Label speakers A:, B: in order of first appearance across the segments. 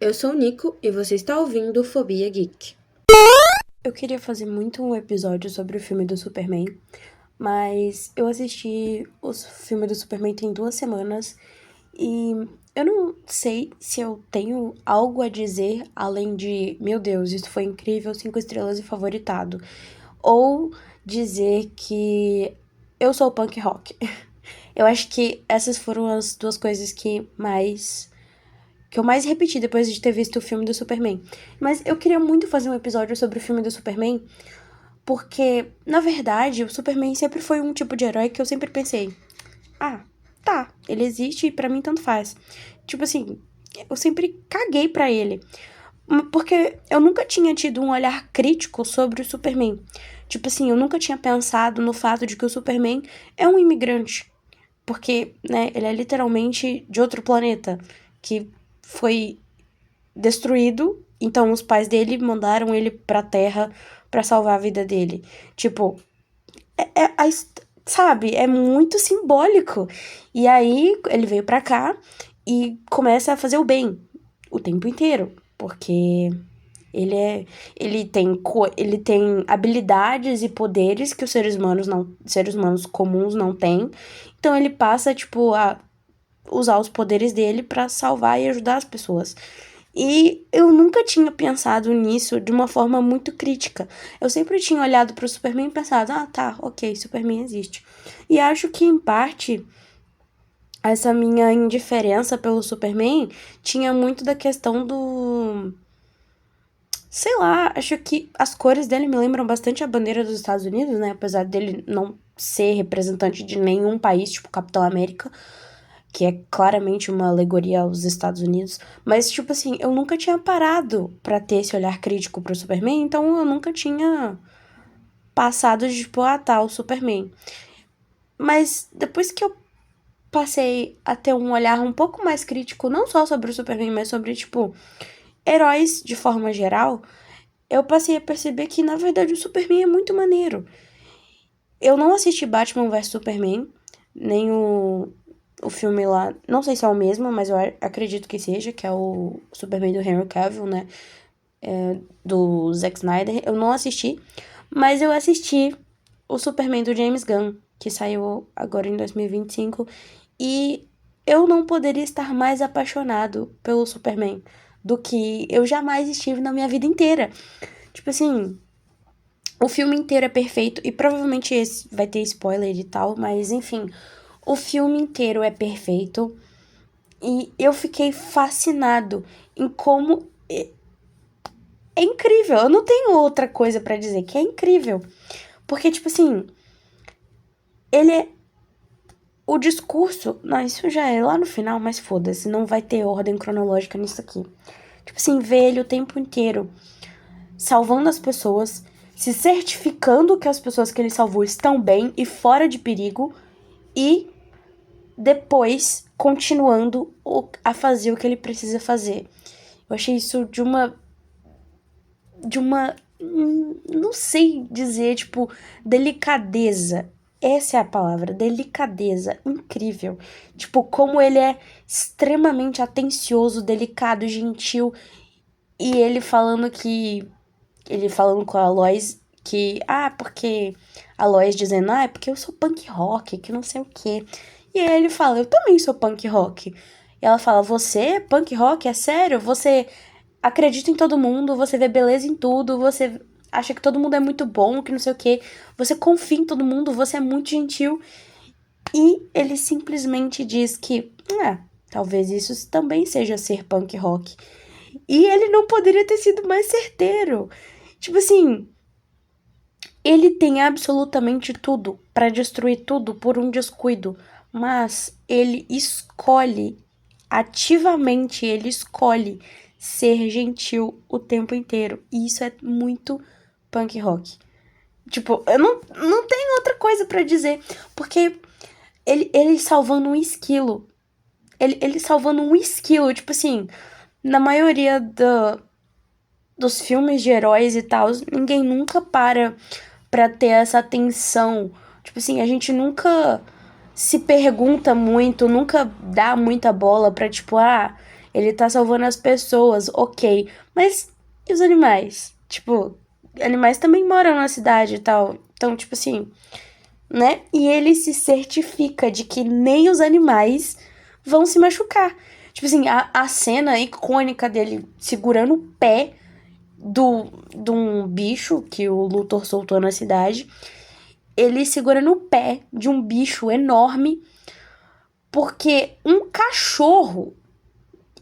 A: Eu sou o Nico e você está ouvindo Fobia Geek. Eu queria fazer muito um episódio sobre o filme do Superman, mas eu assisti o filme do Superman tem 2 semanas e eu não sei se eu tenho algo a dizer além de, meu Deus, isso foi incrível, 5 estrelas e favoritado, ou dizer que eu sou punk rock. Eu acho que essas foram as 2 coisas que eu mais repeti depois de ter visto o filme do Superman. Mas eu queria muito fazer um episódio sobre o filme do Superman, porque, na verdade, o Superman sempre foi um tipo de herói que eu sempre pensei, tá, ele existe e pra mim tanto faz. Tipo assim, eu sempre caguei pra ele, porque eu nunca tinha tido um olhar crítico sobre o Superman. Tipo assim, eu nunca tinha pensado no fato de que o Superman é um imigrante, porque, né, ele é literalmente de outro planeta, que foi destruído, então os pais dele mandaram ele pra Terra pra salvar a vida dele. Tipo, sabe, é muito simbólico. E aí ele veio pra cá e começa a fazer o bem o tempo inteiro, porque ele tem habilidades e poderes que os seres humanos comuns não têm. Então ele passa, tipo, a usar os poderes dele pra salvar e ajudar as pessoas. E eu nunca tinha pensado nisso de uma forma muito crítica. Eu sempre tinha olhado pro Superman e pensado, tá, ok, Superman existe. E acho que, em parte, essa minha indiferença pelo Superman tinha muito da questão do... Sei lá, acho que as cores dele me lembram bastante a bandeira dos Estados Unidos, né? Apesar dele não ser representante de nenhum país, tipo Capitão América, que é claramente uma alegoria aos Estados Unidos. Mas, tipo assim, eu nunca tinha parado pra ter esse olhar crítico pro Superman, então eu nunca tinha passado de, tipo, tá, o Superman. Mas depois que eu passei a ter um olhar um pouco mais crítico, não só sobre o Superman, mas sobre, tipo, heróis de forma geral, eu passei a perceber que, na verdade, o Superman é muito maneiro. Eu não assisti Batman vs Superman, nem o filme lá, não sei se é o mesmo, mas eu acredito que seja, que é o Superman do Henry Cavill, né, do Zack Snyder. Eu não assisti, mas eu assisti o Superman do James Gunn, que saiu agora em 2025, e eu não poderia estar mais apaixonado pelo Superman do que eu jamais estive na minha vida inteira. Tipo assim, o filme inteiro é perfeito, e provavelmente esse vai ter spoiler e tal, mas enfim, o filme inteiro é perfeito, e eu fiquei fascinado em como é incrível. Eu não tenho outra coisa pra dizer, que é incrível. Porque, tipo assim, ele é... O discurso... Não, isso já é lá no final, mas foda-se, não vai ter ordem cronológica nisso aqui. Tipo assim, ver ele o tempo inteiro salvando as pessoas, se certificando que as pessoas que ele salvou estão bem e fora de perigo, e depois continuando a fazer o que ele precisa fazer. Eu achei isso de uma... Não sei dizer, tipo, delicadeza. Essa é a palavra, delicadeza, incrível. Tipo, como ele é extremamente atencioso, delicado, gentil. E ele falando com a Lois que, porque a Lois dizendo, é porque eu sou punk rock, que não sei o quê. E aí ele fala, eu também sou punk rock. E ela fala, você é punk rock? É sério? Você acredita em todo mundo, você vê beleza em tudo, você acha que todo mundo é muito bom, que não sei o quê. Você confia em todo mundo, você é muito gentil. E ele simplesmente diz que, talvez isso também seja ser punk rock. E ele não poderia ter sido mais certeiro. Tipo assim, ele tem absolutamente tudo pra destruir tudo por um descuido, mas ele escolhe, ativamente ele escolhe ser gentil o tempo inteiro. E isso é muito punk rock. Tipo, eu não tenho outra coisa pra dizer, porque ele salvando um esquilo. Ele salvando um esquilo, tipo assim, na maioria dos filmes de heróis e tal, ninguém nunca para pra ter essa atenção. Tipo assim, a gente nunca se pergunta muito, nunca dá muita bola pra, tipo, ele tá salvando as pessoas, ok. Mas e os animais? Tipo, animais também moram na cidade e tal. Então, tipo assim, né? E ele se certifica de que nem os animais vão se machucar. Tipo assim, a cena icônica dele segurando o pé de um bicho que o Luthor soltou na cidade. Ele segurando o pé de um bicho enorme porque um cachorro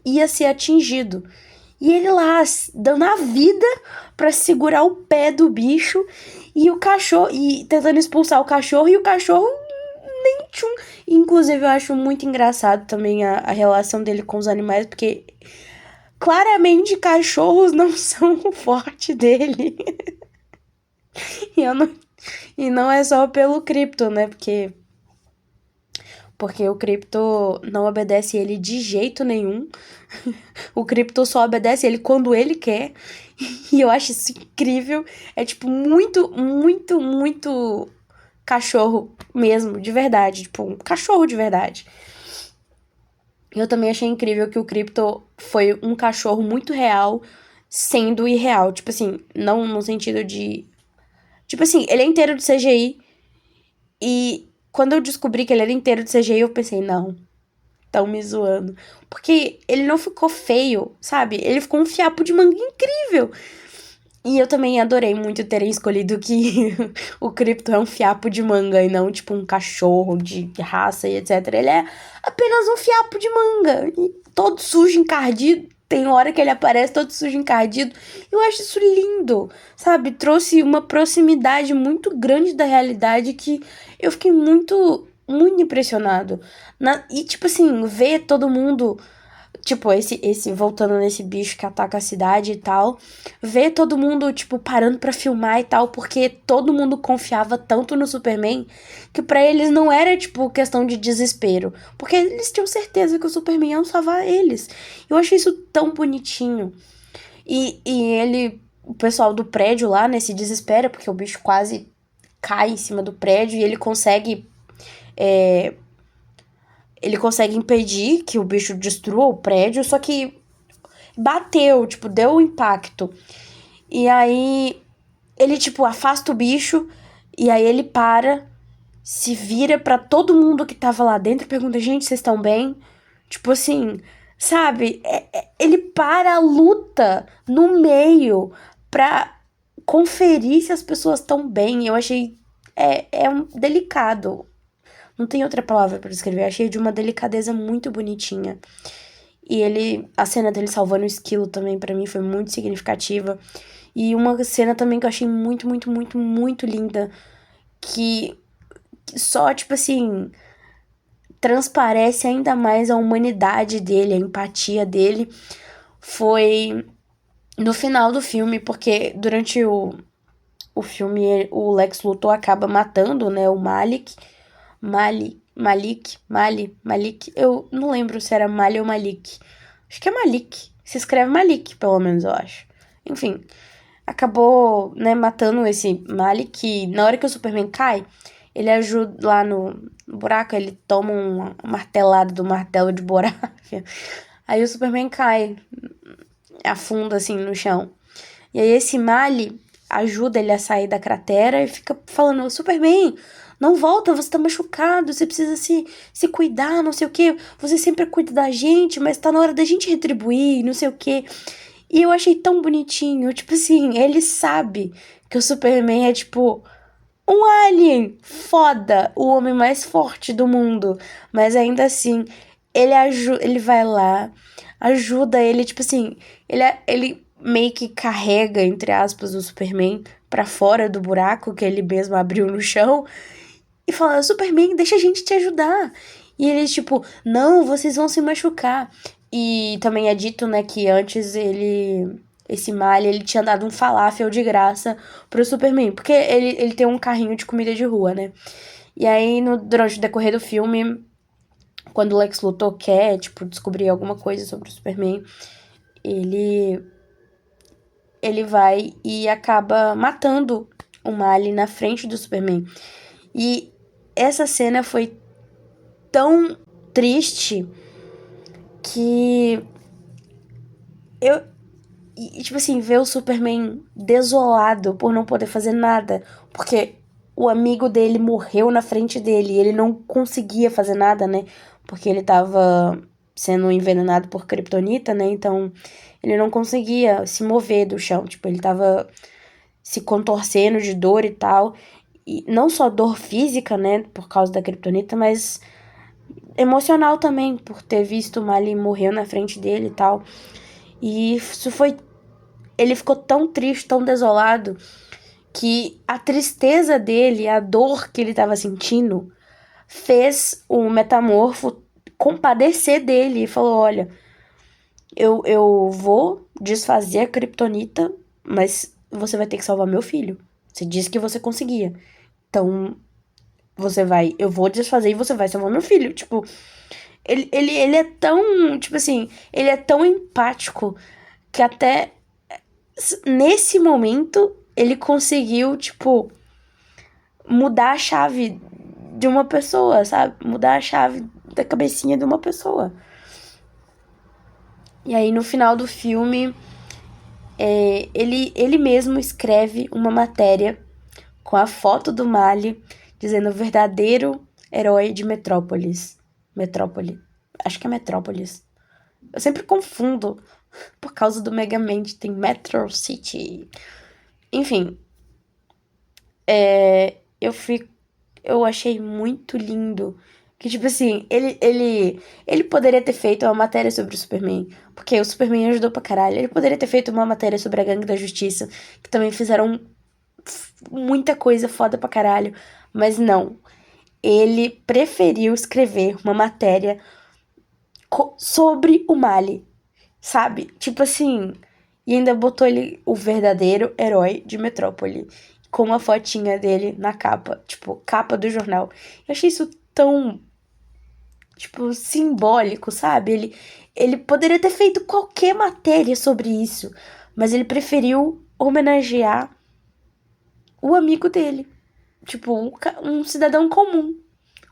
A: ia ser atingido. E ele lá, dando a vida pra segurar o pé do bicho e o cachorro, e tentando expulsar o cachorro, e o cachorro nem tchum. Inclusive, eu acho muito engraçado também a relação dele com os animais, porque claramente cachorros não são o forte dele. E, eu não, e não é só pelo Krypton, né? Porque o Krypton não obedece ele de jeito nenhum. O Krypton só obedece ele quando ele quer. E eu acho isso incrível. É tipo muito, muito, muito cachorro mesmo, de verdade. Tipo, um cachorro de verdade. Eu também achei incrível que o Krypton foi um cachorro muito real, sendo irreal. Tipo assim, não no sentido de. Tipo assim, ele é inteiro de CGI. E quando eu descobri que ele era inteiro de CGI, eu pensei, não, tão me zoando. Porque ele não ficou feio, sabe? Ele ficou um fiapo de manga incrível. E eu também adorei muito terem escolhido que o Krypton é um fiapo de manga e não, tipo, um cachorro de raça e etc. Ele é apenas um fiapo de manga. E todo sujo, encardido. Tem hora que ele aparece todo sujo, encardido. Eu acho isso lindo, sabe? Trouxe uma proximidade muito grande da realidade que eu fiquei muito, muito impressionado. E, tipo assim, ver todo mundo. Tipo, voltando nesse bicho que ataca a cidade e tal, ver todo mundo, tipo, parando pra filmar e tal, porque todo mundo confiava tanto no Superman que pra eles não era, tipo, questão de desespero, porque eles tinham certeza que o Superman ia salvar eles. Eu achei isso tão bonitinho. O pessoal do prédio lá, né, se desespera, porque o bicho quase cai em cima do prédio e ele consegue impedir que o bicho destrua o prédio, só que bateu, tipo, deu o impacto. E aí ele, tipo, afasta o bicho e aí ele para, se vira pra todo mundo que tava lá dentro e pergunta: gente, vocês estão bem? Tipo assim, sabe? Ele para a luta no meio pra conferir se as pessoas estão bem. Eu achei. Delicado. Não tem outra palavra pra descrever. Achei de uma delicadeza muito bonitinha. E a cena dele salvando o esquilo também pra mim foi muito significativa. E uma cena também que eu achei muito, muito, muito, muito linda, que só, tipo assim, transparece ainda mais a humanidade dele, a empatia dele, foi no final do filme, porque durante o filme o Lex Luthor acaba matando, né, o Malik, eu não lembro se era Mali ou Malik. Acho que é Malik. Se escreve Malik, pelo menos, eu acho. Enfim, acabou, né, matando esse Malik. Na hora que o Superman cai, ele ajuda lá no buraco, ele toma uma martelada do martelo de Borávia. Aí o Superman cai, afunda assim no chão. E aí esse Mali ajuda ele a sair da cratera e fica falando: Superman, não volta, você tá machucado, você precisa se cuidar, não sei o que. Você sempre cuida da gente, mas tá na hora da gente retribuir, não sei o que. E eu achei tão bonitinho, tipo assim, ele sabe que o Superman é tipo um alien foda, o homem mais forte do mundo, mas ainda assim, ele vai lá, ajuda ele, tipo assim, ele meio que carrega, entre aspas, o Superman pra fora do buraco que ele mesmo abriu no chão e fala: Superman, deixa a gente te ajudar. E ele, tipo, não, vocês vão se machucar. E também é dito, né, que antes esse Mali, ele tinha dado um falafel de graça pro Superman. Porque ele tem um carrinho de comida de rua, né? E aí, durante o decorrer do filme, quando o Lex Luthor quer, tipo, descobrir alguma coisa sobre o Superman, ele vai e acaba matando o Mali na frente do Superman. E essa cena foi tão triste que Eu, tipo assim, ver o Superman desolado por não poder fazer nada, porque o amigo dele morreu na frente dele e ele não conseguia fazer nada, né? Porque ele tava sendo envenenado por kryptonita, né? Então ele não conseguia se mover do chão, tipo, ele tava se contorcendo de dor e tal. E não só dor física, né, por causa da kryptonita, mas emocional também, por ter visto o Marley morrer na frente dele e tal. E isso foi. Ele ficou tão triste, tão desolado, que a tristeza dele, a dor que ele estava sentindo, fez o Metamorfo compadecer dele e falou: Olha, eu vou desfazer a kryptonita, mas você vai ter que salvar meu filho. Você disse que você conseguia. Então, eu vou desfazer e você vai salvar meu filho. Tipo, ele é tão, tipo assim, ele é tão empático que até nesse momento ele conseguiu, tipo, mudar a chave de uma pessoa, sabe? Mudar a chave da cabecinha de uma pessoa. E aí no final do filme, ele mesmo escreve uma matéria com a foto do Marley dizendo verdadeiro herói de Metrópolis. Metrópole. Acho que é Metrópolis. Eu sempre confundo por causa do Megamente, tem Metro City. Enfim, eu achei muito lindo. Que, tipo assim, ele poderia ter feito uma matéria sobre o Superman. Porque o Superman ajudou pra caralho. Ele poderia ter feito uma matéria sobre a Gangue da Justiça. Que também fizeram muita coisa foda pra caralho. Mas não. Ele preferiu escrever uma matéria sobre o Marley. Sabe? Tipo assim. E ainda botou ele, o verdadeiro herói de Metrópole. Com uma fotinha dele na capa. Tipo, capa do jornal. Eu achei isso tão, tipo, simbólico, sabe? Ele poderia ter feito qualquer matéria sobre isso. Mas ele preferiu homenagear o amigo dele. Tipo, um cidadão comum.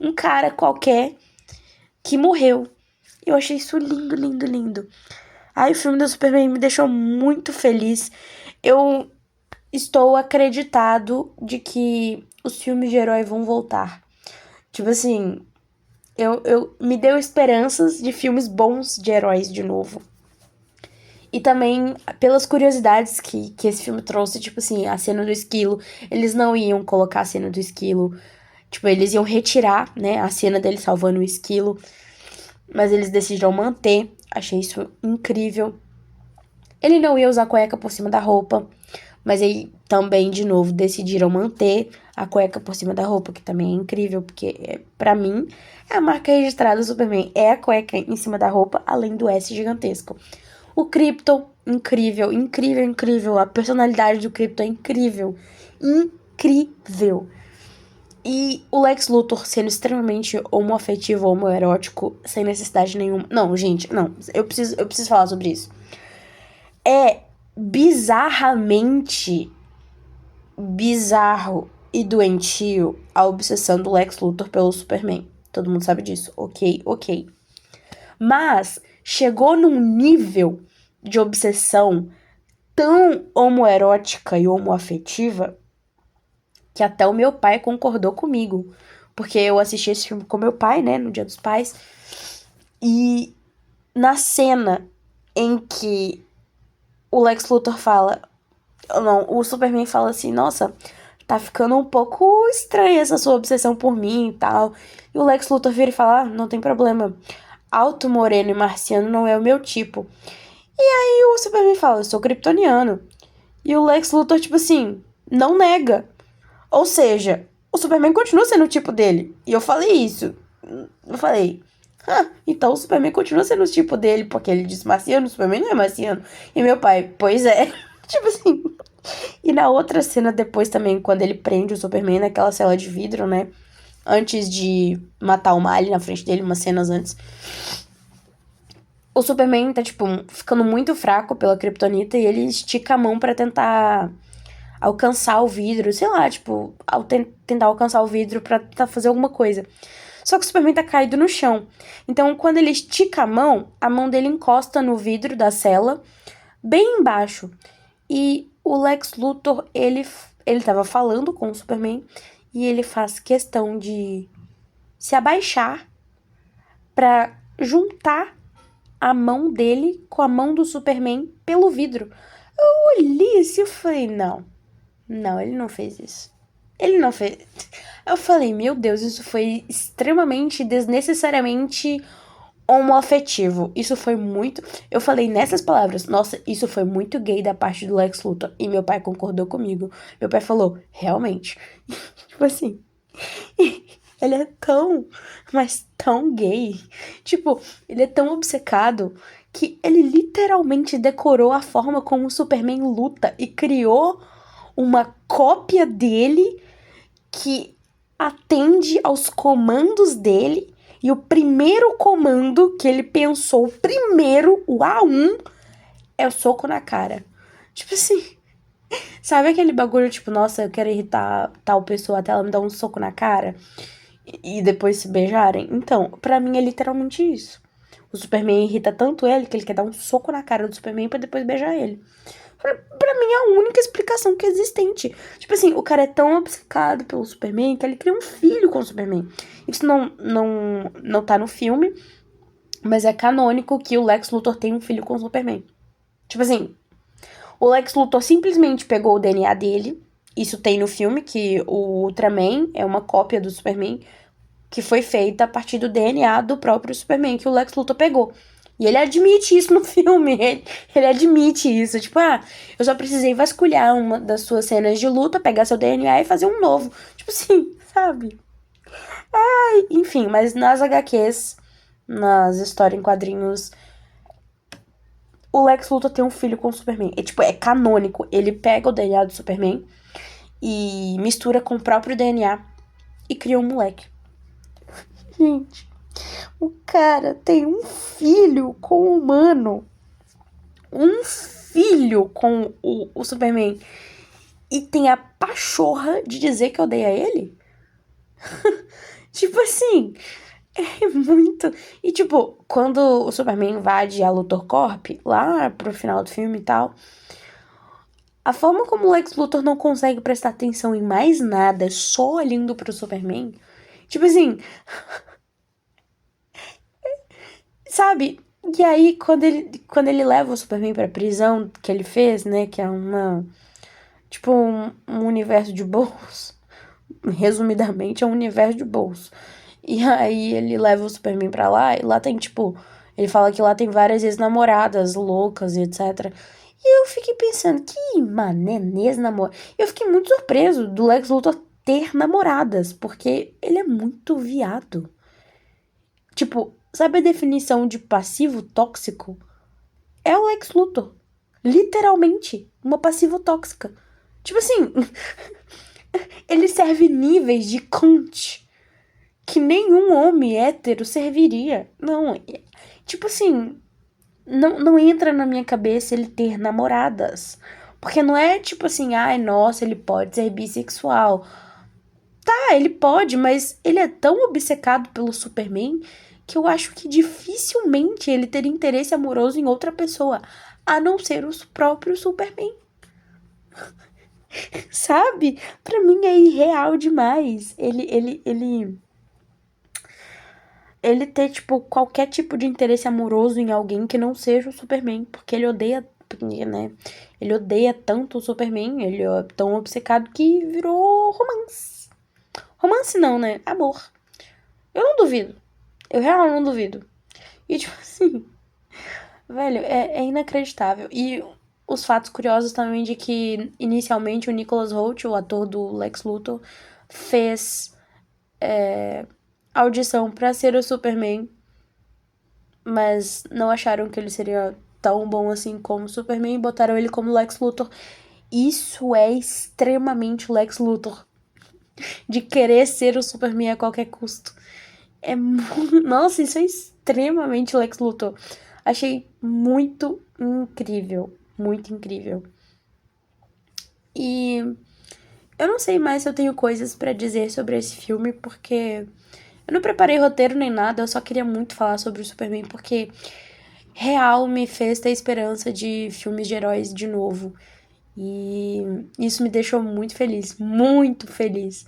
A: Um cara qualquer que morreu. Eu achei isso lindo, lindo, lindo. Aí o filme do Superman me deixou muito feliz. Eu estou acreditado de que os filmes de herói vão voltar. Tipo assim, eu me deu esperanças de filmes bons de heróis de novo. E também pelas curiosidades que esse filme trouxe, tipo assim, a cena do esquilo. Eles não iam colocar a cena do esquilo. Tipo, eles iam retirar, né, a cena dele salvando o esquilo. Mas eles decidiram manter. Achei isso incrível. Ele não ia usar a cueca por cima da roupa. Mas aí também, de novo, decidiram manter a cueca por cima da roupa, que também é incrível, porque pra mim é a marca registrada do Superman. É a cueca em cima da roupa, além do S gigantesco. O Krypton, incrível, incrível, incrível. A personalidade do Krypton é incrível. Incrível. E o Lex Luthor sendo extremamente homoafetivo, homoerótico, sem necessidade nenhuma. Não, gente, não. Eu preciso falar sobre isso. É bizarramente bizarro e doentio a obsessão do Lex Luthor pelo Superman. Todo mundo sabe disso. Ok. Mas chegou num nível de obsessão tão homoerótica e homoafetiva que até o meu pai concordou comigo. Porque eu assisti esse filme com meu pai, né, no Dia dos Pais. E na cena em que o Lex Luthor fala... Não, o Superman fala assim, nossa, tá ficando um pouco estranha essa sua obsessão por mim e tal. E o Lex Luthor vira e fala, não tem problema. Alto, moreno e marciano não é o meu tipo. E aí o Superman fala, eu sou kryptoniano. E o Lex Luthor, tipo assim, não nega. Ou seja, o Superman continua sendo o tipo dele. E eu falei isso. Eu falei, então o Superman continua sendo o tipo dele, porque ele disse marciano, o Superman não é marciano. E meu pai, pois é. Tipo assim. E na outra cena depois também, quando ele prende o Superman naquela cela de vidro, né? Antes de matar o Marley na frente dele, umas cenas antes. O Superman tá, tipo, ficando muito fraco pela kryptonita e ele estica a mão pra tentar alcançar o vidro, sei lá, tipo, tentar alcançar o vidro pra tentar fazer alguma coisa. Só que o Superman tá caído no chão. Então, quando ele estica a mão dele encosta no vidro da cela, bem embaixo. E o Lex Luthor, ele tava falando com o Superman e ele faz questão de se abaixar pra juntar a mão dele com a mão do Superman pelo vidro. Eu olhei assim e falei, não, ele não fez isso. Ele não fez. Eu falei, meu Deus, isso foi extremamente, desnecessariamente homoafetivo. Isso foi muito. Eu falei nessas palavras, nossa, isso foi muito gay da parte do Lex Luthor. E meu pai concordou comigo. Meu pai falou, realmente. Tipo assim. Ele é tão, mas tão gay. Tipo, ele é tão obcecado que ele literalmente decorou a forma como o Superman luta e criou uma cópia dele que atende aos comandos dele. E o primeiro comando que ele pensou, primeiro, o A1, é o soco na cara. Tipo assim, sabe aquele bagulho, tipo, nossa, eu quero irritar tal pessoa até ela me dar um soco na cara e depois se beijarem? Então, pra mim é literalmente isso. O Superman irrita tanto ele que ele quer dar um soco na cara do Superman pra depois beijar ele. Pra mim é a única explicação que é existente. Tipo assim, o cara é tão obcecado pelo Superman que ele cria um filho com o Superman. Isso não tá no filme, mas é canônico que o Lex Luthor tem um filho com o Superman. Tipo assim, o Lex Luthor simplesmente pegou o DNA dele. Isso tem no filme, que o Ultraman é uma cópia do Superman que foi feita a partir do DNA do próprio Superman, que o Lex Luthor pegou. E ele admite isso no filme. Ele admite isso. Tipo, eu só precisei vasculhar uma das suas cenas de luta, pegar seu DNA e fazer um novo. Tipo assim, sabe? Enfim, mas nas HQs, nas histórias em quadrinhos, o Lex Luthor tem um filho com o Superman. É canônico. Ele pega o DNA do Superman e mistura com o próprio DNA e cria um moleque. Gente, o cara tem um filho com o humano. Um filho com o Superman. E tem a pachorra de dizer que odeia ele? Tipo assim, é muito. E tipo, quando o Superman invade a Luthor Corp, lá pro final do filme e tal, a forma como o Lex Luthor não consegue prestar atenção em mais nada, só olhando pro Superman. Tipo assim, sabe? E aí, quando ele leva o Superman pra prisão que ele fez, né? Que é tipo, um universo de bolso. Resumidamente, é um universo de bolso. E aí, ele leva o Superman pra lá, e lá tem, tipo... Ele fala que lá tem várias ex-namoradas loucas e etc. E eu fiquei pensando, que mané ex-namorada. Eu fiquei muito surpreso do Lex Luthor ter namoradas, porque ele é muito viado. Tipo, sabe a definição de passivo tóxico? É o Lex Luthor. Literalmente, uma passivo tóxica. Tipo assim, ele serve níveis de cunt que nenhum homem hétero serviria. Não, tipo assim, não entra na minha cabeça ele ter namoradas. Porque não é tipo assim, ai, nossa, ele pode ser bissexual. Tá, ele pode, mas ele é tão obcecado pelo Superman que eu acho que dificilmente ele teria interesse amoroso em outra pessoa, a não ser o próprio Superman. Sabe? Pra mim é irreal demais. Ele ter, tipo, qualquer tipo de interesse amoroso em alguém que não seja o Superman, porque ele odeia, né? Ele odeia tanto o Superman, ele é tão obcecado que virou romance. Romance não, né? Amor. Eu não duvido. Eu realmente não duvido. E, tipo assim, velho, é inacreditável. E os fatos curiosos também de que, inicialmente, o Nicholas Hoult, o ator do Lex Luthor, fez audição pra ser o Superman, mas não acharam que ele seria tão bom assim como o Superman e botaram ele como Lex Luthor. Isso é extremamente Lex Luthor. De querer ser o Superman a qualquer custo. Nossa, isso é extremamente Lex Luthor. Achei muito incrível. Muito incrível. E eu não sei mais se eu tenho coisas pra dizer sobre esse filme, porque eu não preparei roteiro nem nada, eu só queria muito falar sobre o Superman, porque real me fez ter esperança de filmes de heróis de novo. E isso me deixou muito feliz, muito feliz.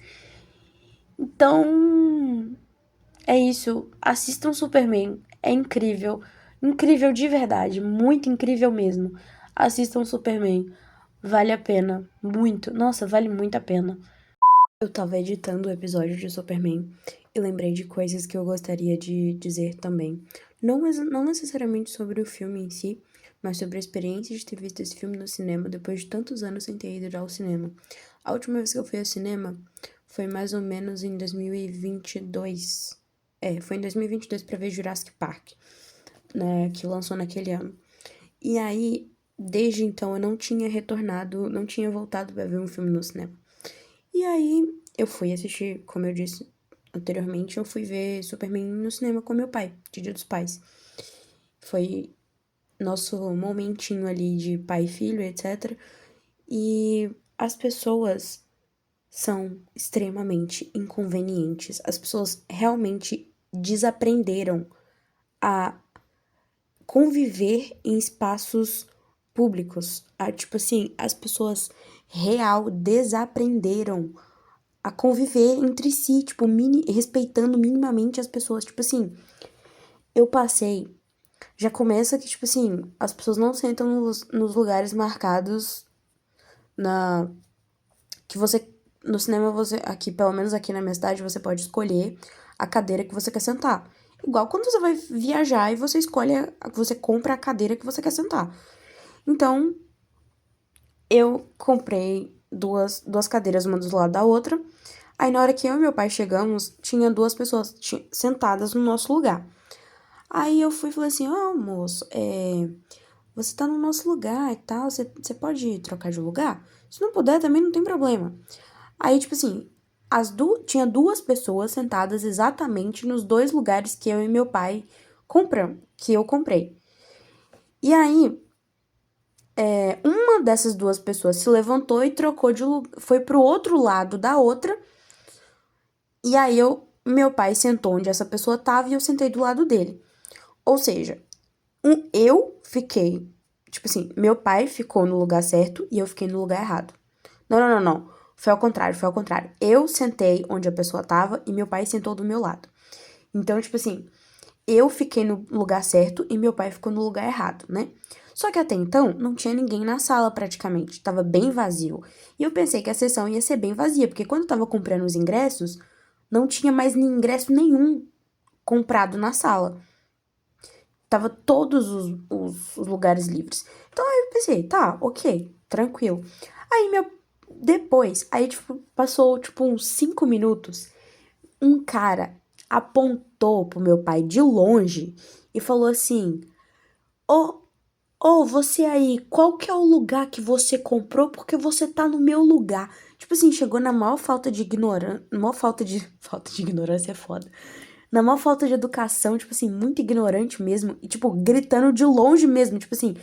A: Então, é isso. Assistam Superman. É incrível. Incrível de verdade. Muito incrível mesmo. Assistam Superman. Vale a pena. Muito. Nossa, vale muito a pena. Eu tava editando o episódio de Superman e lembrei de coisas que eu gostaria de dizer também. Não necessariamente sobre o filme em si, mas sobre a experiência de ter visto esse filme no cinema depois de tantos anos sem ter ido ao cinema. A última vez que eu fui ao cinema foi mais ou menos em 2022. Foi em 2022 pra ver Jurassic Park, né, que lançou naquele ano. E aí, desde então, eu não tinha retornado, não tinha voltado pra ver um filme no cinema. E aí, eu fui assistir, como eu disse anteriormente, eu fui ver Superman no cinema com meu pai, de Dia dos Pais. Foi nosso momentinho ali de pai e filho, etc. E as pessoas são extremamente inconvenientes. As pessoas realmente desaprenderam a conviver em espaços públicos. Tipo assim, as pessoas real desaprenderam a conviver entre si, tipo, respeitando minimamente as pessoas. Tipo assim, eu passei. Já começa que, tipo assim, as pessoas não sentam nos lugares marcados na. Que você. No cinema, você. Aqui, pelo menos aqui na minha cidade, você pode escolher a cadeira que você quer sentar. Igual quando você vai viajar e você escolhe. Você compra a cadeira que você quer sentar. Então, eu comprei duas cadeiras, uma do lado da outra. Aí, na hora que eu e meu pai chegamos, tinha duas pessoas sentadas no nosso lugar. Aí eu fui e falei assim, moço, você tá no nosso lugar e tal, você pode trocar de lugar? Se não puder, também não tem problema. Aí, tipo assim, tinha duas pessoas sentadas exatamente nos dois lugares que eu e meu pai que eu comprei. E aí, uma dessas duas pessoas se levantou e trocou de lugar, foi pro outro lado da outra. E aí meu pai sentou onde essa pessoa tava e eu sentei do lado dele. Ou seja, eu fiquei, tipo assim, meu pai ficou no lugar certo e eu fiquei no lugar errado. Não. Foi ao contrário. Eu sentei onde a pessoa tava e meu pai sentou do meu lado. Então, tipo assim, eu fiquei no lugar certo e meu pai ficou no lugar errado, né? Só que até então não tinha ninguém na sala praticamente, tava bem vazio. E eu pensei que a sessão ia ser bem vazia, porque quando eu tava comprando os ingressos, não tinha mais ingresso nenhum comprado na sala. Tava todos os lugares livres. Então aí eu pensei, tá, ok, tranquilo. Aí depois, aí tipo, passou tipo uns 5 minutos, um cara apontou pro meu pai de longe e falou assim: Ô, você aí, qual que é o lugar que você comprou? Porque você tá no meu lugar. Tipo assim, chegou na maior falta de ignorância. Maior falta de. Falta de ignorância é foda. Na maior falta de educação, tipo assim, muito ignorante mesmo. E, tipo, gritando de longe mesmo. Tipo assim,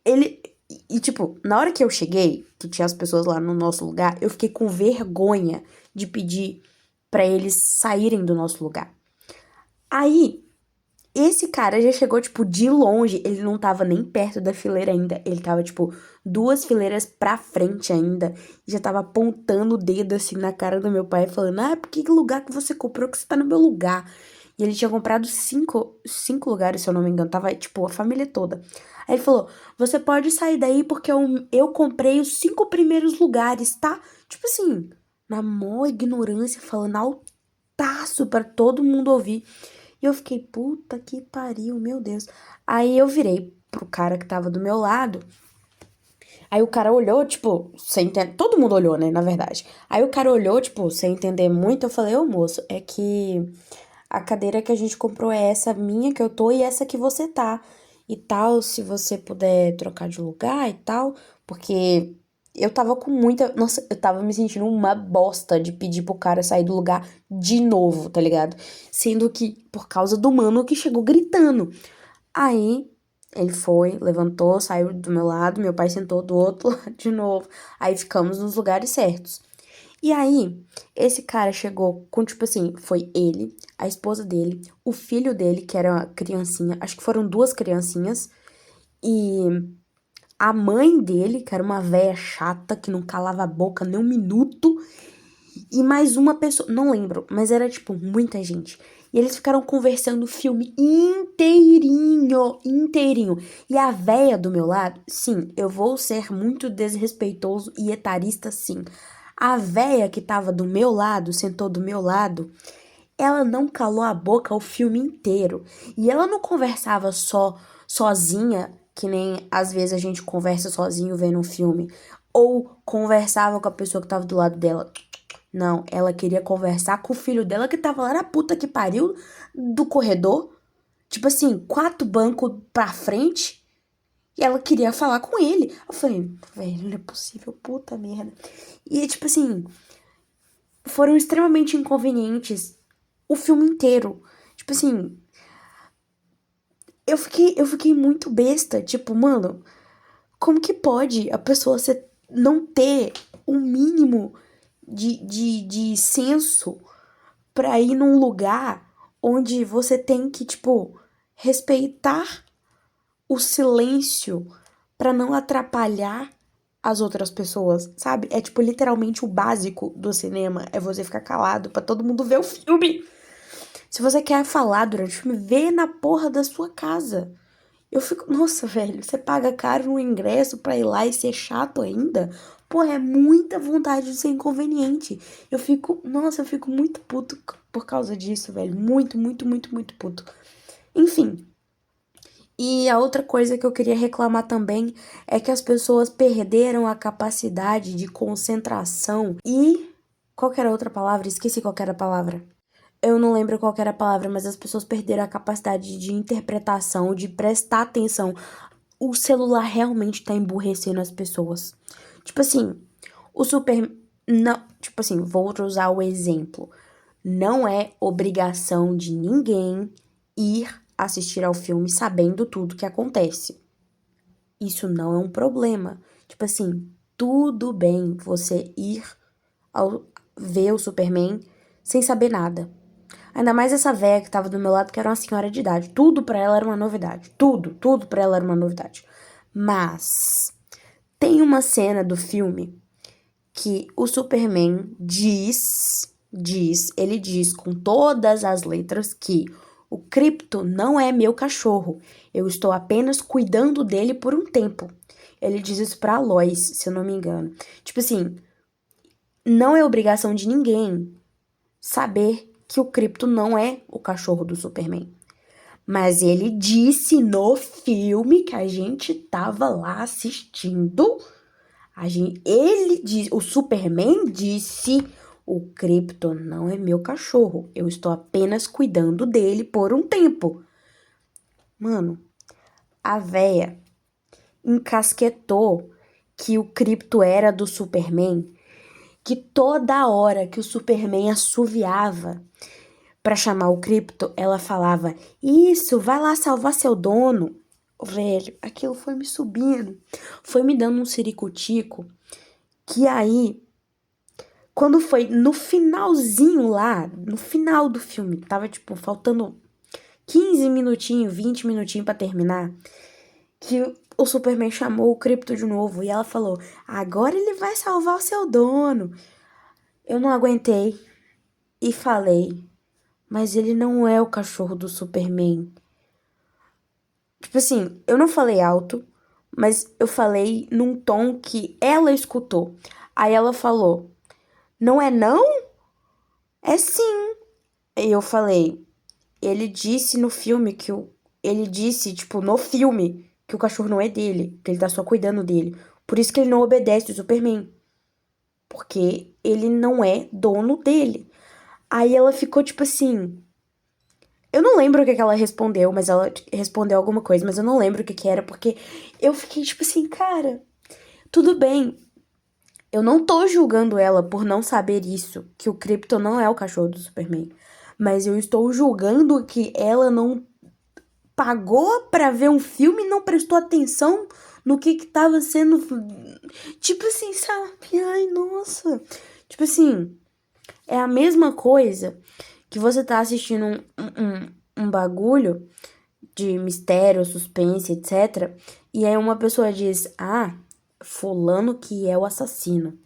A: ele. E, tipo, na hora que eu cheguei, que tinha as pessoas lá no nosso lugar, eu fiquei com vergonha de pedir pra eles saírem do nosso lugar. Aí, esse cara já chegou, tipo, de longe. Ele não tava nem perto da fileira ainda. Ele tava, tipo, duas fileiras pra frente ainda. E já tava apontando o dedo, assim, na cara do meu pai, falando: por que lugar que você comprou que você tá no meu lugar? E ele tinha comprado cinco lugares, se eu não me engano. Tava, tipo, a família toda. Aí ele falou: você pode sair daí porque eu comprei os 5 primeiros lugares, tá? Tipo assim, na maior ignorância, falando altaço pra todo mundo ouvir. E eu fiquei, puta que pariu, meu Deus. Aí eu virei pro cara que tava do meu lado. Aí o cara olhou, tipo, sem entender. Todo mundo olhou, né, na verdade. Aí o cara olhou, tipo, sem entender muito. Eu falei, ô moço, é que a cadeira que a gente comprou é essa minha que eu tô e essa que você tá. E tal, se você puder trocar de lugar e tal. Porque eu tava com muita. Nossa, eu tava me sentindo uma bosta de pedir pro cara sair do lugar de novo, tá ligado? Sendo que por causa do mano que chegou gritando. Aí ele foi, levantou, saiu do meu lado, meu pai sentou do outro lado de novo. Aí ficamos nos lugares certos. E aí, esse cara chegou com, tipo assim, foi ele, a esposa dele, o filho dele, que era uma criancinha, acho que foram duas criancinhas, e a mãe dele, que era uma véia chata, que não calava a boca nem um minuto, e mais uma pessoa, não lembro, mas era, tipo, muita gente. E eles ficaram conversando o filme inteirinho, inteirinho. E a véia do meu lado, sim, eu vou ser muito desrespeitoso e etarista, sim. A véia que tava do meu lado, sentou do meu lado, ela não calou a boca o filme inteiro. E ela não conversava só sozinha, que nem às vezes a gente conversa sozinho vendo um filme. Ou conversava com a pessoa que tava do lado dela. Não, ela queria conversar com o filho dela que tava lá na puta que pariu do corredor. Tipo assim, 4 bancos pra frente. E ela queria falar com ele. Eu falei, velho, não é possível, puta merda. E tipo assim, foram extremamente inconvenientes o filme inteiro. Tipo assim, eu fiquei muito besta. Tipo, mano, como que pode a pessoa não ter um mínimo de senso pra ir num lugar onde você tem que, tipo, respeitar o silêncio pra não atrapalhar as outras pessoas, sabe? É, tipo, literalmente o básico do cinema é você ficar calado pra todo mundo ver o filme. Se você quer falar durante o filme, vê na porra da sua casa. Eu fico, nossa, velho, você paga caro no ingresso pra ir lá e ser chato ainda? Pô, é muita vontade de ser inconveniente. Eu fico muito puto por causa disso, velho. Muito, muito, muito, muito puto. Enfim. E a outra coisa que eu queria reclamar também é que as pessoas perderam a capacidade de concentração e. Qual que era a outra palavra? Esqueci qual que era a palavra. Eu não lembro qual que era a palavra, mas as pessoas perderam a capacidade de interpretação, de prestar atenção. O celular realmente tá emburrecendo as pessoas. Tipo assim, o super. Não, tipo assim, vou usar o exemplo. Não é obrigação de ninguém ir assistir ao filme sabendo tudo que acontece. Isso não é um problema. Tipo assim, tudo bem você ir ver o Superman sem saber nada. Ainda mais essa véia que tava do meu lado, que era uma senhora de idade. Tudo pra ela era uma novidade. Tudo pra ela era uma novidade. Mas tem uma cena do filme que o Superman ele diz com todas as letras que o Krypto não é meu cachorro. Eu estou apenas cuidando dele por um tempo. Ele diz isso pra Lois, se eu não me engano. Tipo assim, não é obrigação de ninguém saber que o Krypto não é o cachorro do Superman. Mas ele disse no filme que a gente tava lá assistindo. O Superman disse: o Krypton não é meu cachorro. Eu estou apenas cuidando dele por um tempo. Mano, a véia encasquetou que o Krypto era do Superman, que toda hora que o Superman assoviava pra chamar o Krypto, ela falava: isso, vai lá salvar seu dono. Velho, aquilo foi me subindo, foi me dando um ciricutico, que aí, quando foi no finalzinho lá, no final do filme, tava tipo faltando 15 minutinhos, 20 minutinhos pra terminar, que o Superman chamou o Krypto de novo e ela falou: agora ele vai salvar o seu dono. Eu não aguentei e falei: mas ele não é o cachorro do Superman. Tipo assim, eu não falei alto, mas eu falei num tom que ela escutou. Aí ela falou: não é não? É sim. E eu falei: ele disse no filme que o. Ele disse, tipo, no filme, que o cachorro não é dele, que ele tá só cuidando dele. Por isso que ele não obedece o Superman. Porque ele não é dono dele. Aí ela ficou tipo assim. Eu não lembro o que que ela respondeu, mas ela respondeu alguma coisa, mas eu não lembro o que que era, porque eu fiquei tipo assim, cara, tudo bem. Eu não tô julgando ela por não saber isso, que o Krypton não é o cachorro do Superman. Mas eu estou julgando que ela não pagou pra ver um filme e não prestou atenção no que tava sendo. Tipo assim, sabe? Ai, nossa. Tipo assim, é a mesma coisa que você tá assistindo um bagulho de mistério, suspense, etc. E aí uma pessoa diz, ah, fulano que é o assassino.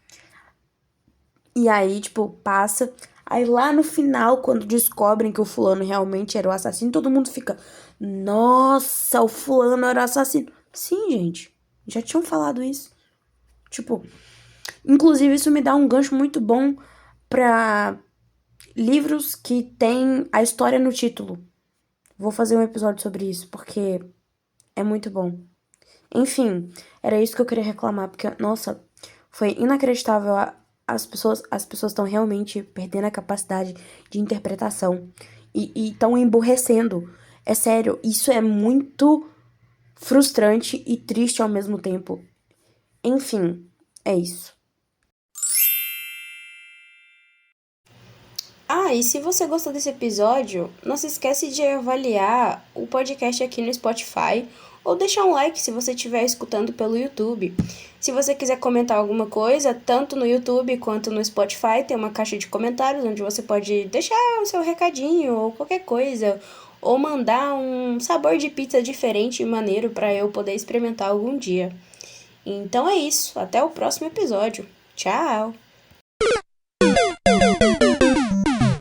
A: E aí, tipo, passa. Aí lá no final, quando descobrem que o fulano realmente era o assassino, todo mundo fica, nossa, o fulano era o assassino. Sim, gente, já tinham falado isso. Tipo, inclusive isso me dá um gancho muito bom pra livros que tem a história no título. Vou fazer um episódio sobre isso, porque é muito bom. Enfim, era isso que eu queria reclamar, porque, nossa, foi inacreditável. As pessoas estão realmente perdendo a capacidade de interpretação e estão emburrecendo. É sério, isso é muito frustrante e triste ao mesmo tempo. Enfim, é isso. Ah, e se você gostou desse episódio, não se esquece de avaliar o podcast aqui no Spotify ou deixar um like se você estiver escutando pelo YouTube. Se você quiser comentar alguma coisa, tanto no YouTube quanto no Spotify, tem uma caixa de comentários onde você pode deixar o seu recadinho ou qualquer coisa, ou mandar um sabor de pizza diferente e maneiro para eu poder experimentar algum dia. Então é isso, até o próximo episódio. Tchau!